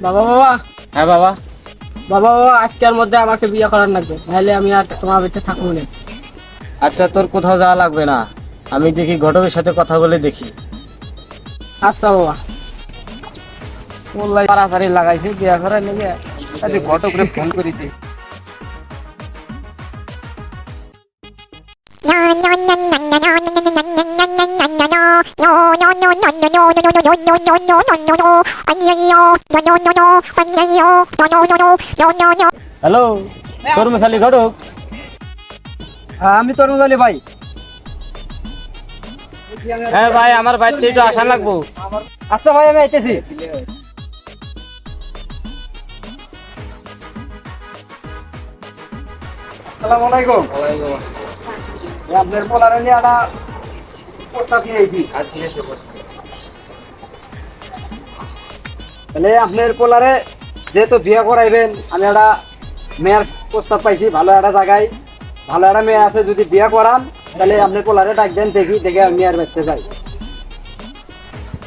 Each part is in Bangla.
বাবা বাবা হ্যাঁ বাবা। বাবা বাবা আজকের মধ্যে আমাকে বিয়ে করার লাগবে, নাহলে আমি আর তোমার বাড়িতে থাকবো না। আচ্ছা, তোর কোথাও যাওয়া লাগবে না, আমি দেখি ঘটকের সাথে কথা বলে দেখি। আচ্ছা বাবা। বললাই তাড়াতাড়ি লাগাইছে বিয়ে করার লেগে, আচ্ছা ঘটকরে ফোন করি দে। হ্যালো, তরমুজালি ঘটক? আমি তরুণ আলী ভাই। হ্যাঁ ভাই, আমার বাড়িতে একটু আসা লাগবো। আচ্ছা ভাই, আমি আইতেছি। আসসালামু আলাইকুম। আপনার পোলারে নিয়ে একটা প্রস্তাব নিয়ে আইছি। তাহলে আপনার পোলারে যেহেতু বিয়ে করাইবেন, আমি একটা মেয়ের প্রস্তাব পাইছি ভালো একটা জায়গায়। ভালো একটা মেয়ে আছে, যদি বিয়ে করান তাহলে আপনার পোলারে ডাক দেন, দেখি দেখে আমি মেয়ের বাড়িতে যাই।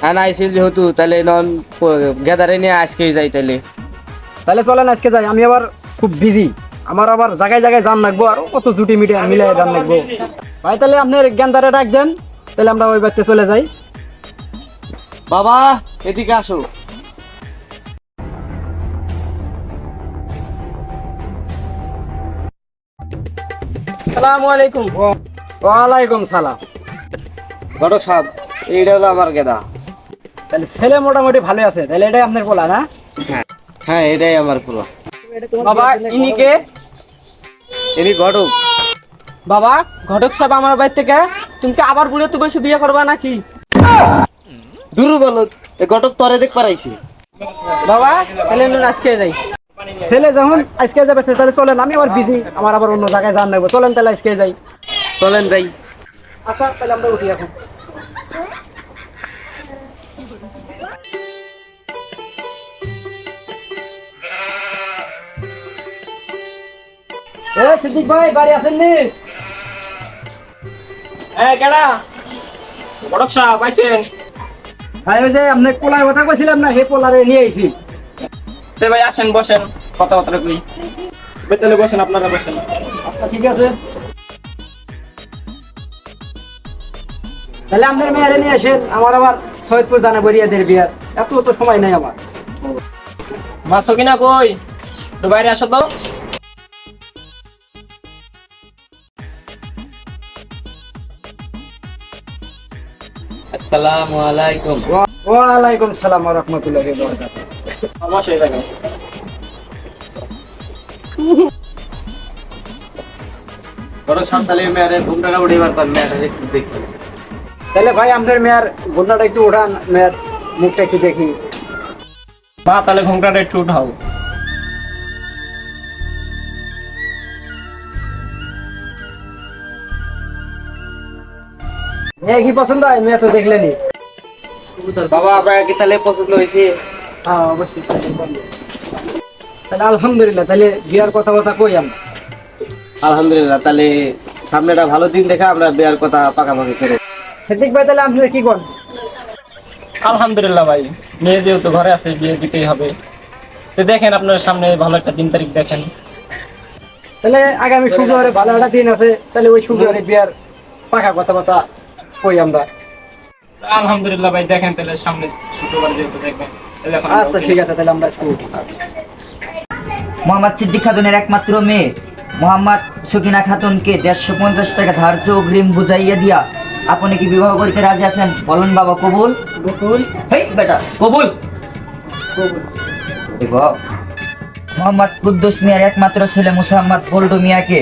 হ্যাঁ না, আইসিল যেহেতু তাহলে নন গেদারে নিয়ে আজকেই যাই তাহলে। তাহলে চলেন আজকে যাই, আমি আবার খুব বিজি, আমার আবার জায়গায় জায়গায় যান লাগবো, আর কত জুটি মিটে মিলাই যান লাগবো। ভাই তাহলে আপনার জ্ঞানদারে ডাক দেন, তাহলে আমরা ওই বাড়িতে চলে যাই। বাবা এদিকে আসো। আসসালামু আলাইকুম। ওয়ালাইকুম সালাম। ঘটক সাহেব, এইটা হলো আমার গেদা। তাহলে ছেলে মোটামুটি ভালো আছে, তাহলে এটাই আপনার পোলা না? হ্যাঁ এটাই আমার পুরো। বাবা ইনি কে? ইনি ঘটক। বাবা ঘটক সাহেব আমার বাড়ি থেকে, তুমি কি আবার বুড়ে তো বসে বিয়ে করবা নাকি? দুর্বল এ ঘটক তরে দেখ পারাইছি। বাবা তাহলে নুন আজকে যাই। ছেলে যখন আজকে যাবে তাহলে চলেন, আমি আবার বিজি, আমার আবার অন্য জায়গায় যান লাগবো। চলেন তাহলে আজকে যাই। চলেন যাই। আচ্ছা তাহলে আমরা উঠি এখন। এ সিদ্দিক ভাই, বাড়ি আছেন নি? কেডা ঘটক সাহেব আইছেন? ভাই ওই যে আপনি পোলার কথা কইছিলেন না, সেই পোলারে নিয়ে আইছি। তে ভাই আসেন, বসেন, কথাবার্তা কই। বেতলে বসেন, আপনারা বসেন। আচ্ছা ঠিক আছে, তাহলে আপনার মেয়েরে নিয়ে আসেন। আমার আবার সৈয়দপুর জানা বরিয়াদের বিয়ার, এত তো সময় নাই আমার। মাছ কিনা কই? একটু বাইরে আসো তো। আসসালামু আলাইকুম। ওয়ালাইকুম সালাম ওয়া রাহমাতুল্লাহি ওয়া বারাকাতুহু। অবশ্যই দেখেন। ঘটক সাহেব তাহলে মেয়ের ঘুমটাকা উঠিবার পর মেয়ের একটু দেখি। তাহলে ভাই আপনার মেয়ের ঘটনাটা একটু উঠান, মেয়ের মুখটা একটু দেখি। মা তাহলে ঘুমটাটা একটু উঠাও। মেয়ে কি পছন্দ হয়? মেয়ে তো দেখলেনি। বাবা আপনার কি তাহলে পছন্দ হয়েছে? হ্যাঁ অবশ্যই। তাহলে আলহামদুলিল্লাহ, তাহলে বিয়ার কথা কথা কই আমরা। আলহামদুলিল্লাহ, তাহলে সামনেটা ভালো দিন দেখে আমরা বিয়ার কথা পাকাপাকি করব। সিদ্দিক ভাই তাহলে আপনি কি করেন? আলহামদুলিল্লাহ ভাই, মেয়ে যেহেতু ঘরে আছে, বিয়ে দিতেই হবে। তো দেখেন আপনার সামনে ভালো একটা দিন তারিখ দেখেন। তাহলে আগামী শুক্রবারে ভালো একটা দিন আছে, তাহলে ওই শুক্রবারে বিয়ার পাকা কথা কথা কই আমরা। আলহামদুলিল্লাহ ভাই, দেখেন তাহলে সামনে শুক্রবার যেহেতু দেখবেন, তাহলে এখন আমরা আচ্ছা ঠিক আছে, তাহলে আমরা আজকে উঠি। মোহাম্মদ সিদ্দিক খাতুনের একমাত্র মেয়ে মোহাম্মদ সকিনা খাতুনকে 150 টাকা ধার্য অগ্রিম বুঝাইয়া দিয়া আপনি কি বিবাহ করিতে রাজি আছেন? বলুন বাবা, কবুল? বকুল। হেই বেটা, কবুল? দেখো, মোহাম্মদ কুদ্দুস মিয়ার একমাত্র ছেলে মুসাম্মদ পল্টু মিয়াকে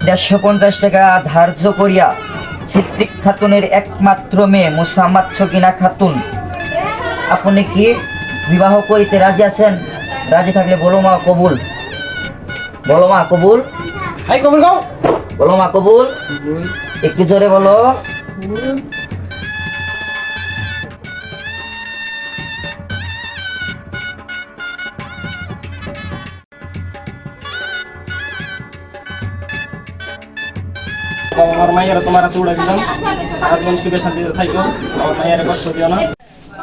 150 টাকা ধার্য করিয়া সিদ্দিক খাতুনের একমাত্র মেয়ে মুসাম্মদ সকিনা খাতুন আপনি কি বিবাহ করিতে রাজি আছেন? রাজি থাকলে বলো মা কবুল। বলো মা কবুল। এই কবুল গাও। বলো মা কবুল। একটু জোরে বলো। আমার মায়ের তোমার তুলে দিলাম, সারাদিন সুখে শান্তিতে থাকো, আমার মায়ের কষ্ট দিও না।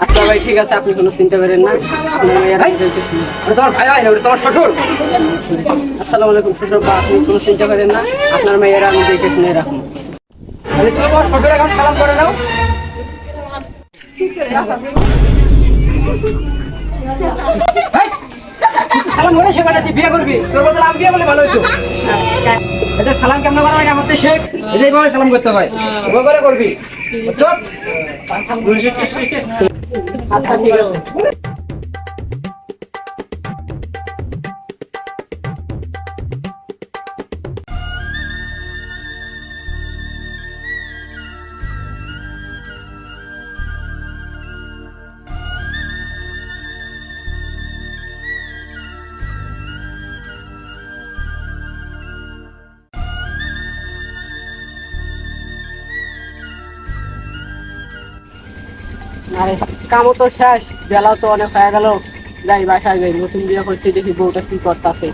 আচ্ছা ভাই ঠিক আছে, আপনি কোনো চিন্তা করেন না, আপনার মেয়ের আমি দেখতেছি। ওটা তোমার ভাই হয় না, ওটা তোমার শ্বশুর। আসসালামু আলাইকুম শ্বশুর বা, আপনি কোনো চিন্তা করেন না, আপনার মেয়ের আমি দেখে শুনে রাখুন। তাহলে তুমি তোমার শ্বশুর এখন সালাম করে নাও। এই, তুই সালাম করে শেখা না, তুই বিয়ে করবি, তোর বদলে আমি বিয়ে বলে ভালো হইতো। এটা সালাম কেমন করা হয় আমার তো শেখ, এটা এইভাবে সালাম করতে হয়, এভাবে করে করবি। চল। আচ্ছা ঠিক আছে। আরে কামও তো শেষ, বেলাও তো অনেক হয়ে গেল, যাই বাসায় যাই, নতুন বিয়ে করছি, দেখি বউটা কি করতেছে।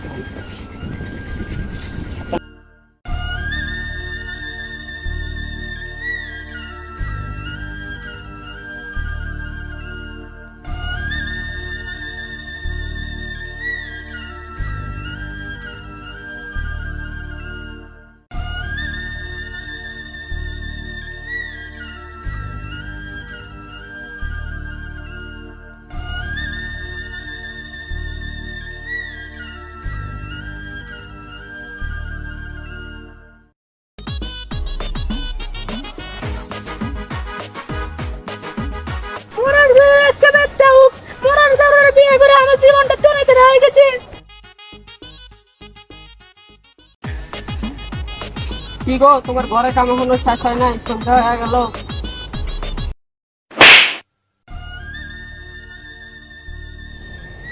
কি গো, তোমার ঘরে কাম এখনো শেষ হয় নাই, সন্ধ্যা হয়ে গেল।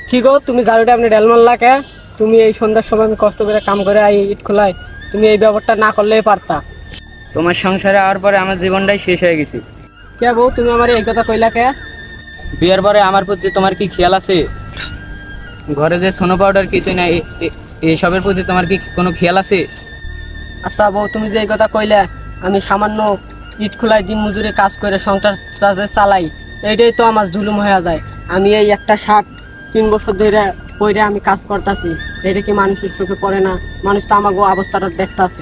কি গো, তুমি ঝাড়ুটা আপনি ডেল মারলা কে? তুমি এই সন্ধ্যার সময় আমি কষ্ট করে কাম করে আই ইট খোলাই, তুমি এই ব্যাপারটা না করলেই পারতা। তোমার সংসারে আওয়ার পরে আমার জীবনটাই শেষ হয়ে গেছে। কে বউ, তুমি আমার এই কথা কইলা কে? বিয়ের পরে আমার প্রতি তোমার কি খেয়াল আছে? ঘরে যে সোনো পাউডার কিছু না, এসবের প্রতি তোমার কি কোনো খেয়াল আছে? আচ্ছা বউ, তুমি যে এই কথা কইলে, আমি সামান্য ইট খোলাই দিন মজুরি কাজ করে সংসার চালাই, এইটাই তো আমার জুলুম হয়ে যায়। আমি এই একটা শার্ট 3 বছর ধরে পরে আমি কাজ করতেছি, এটা কি মানুষের চোখে পড়ে না? মানুষ তো আমাকে অবস্থাটা দেখতাছে।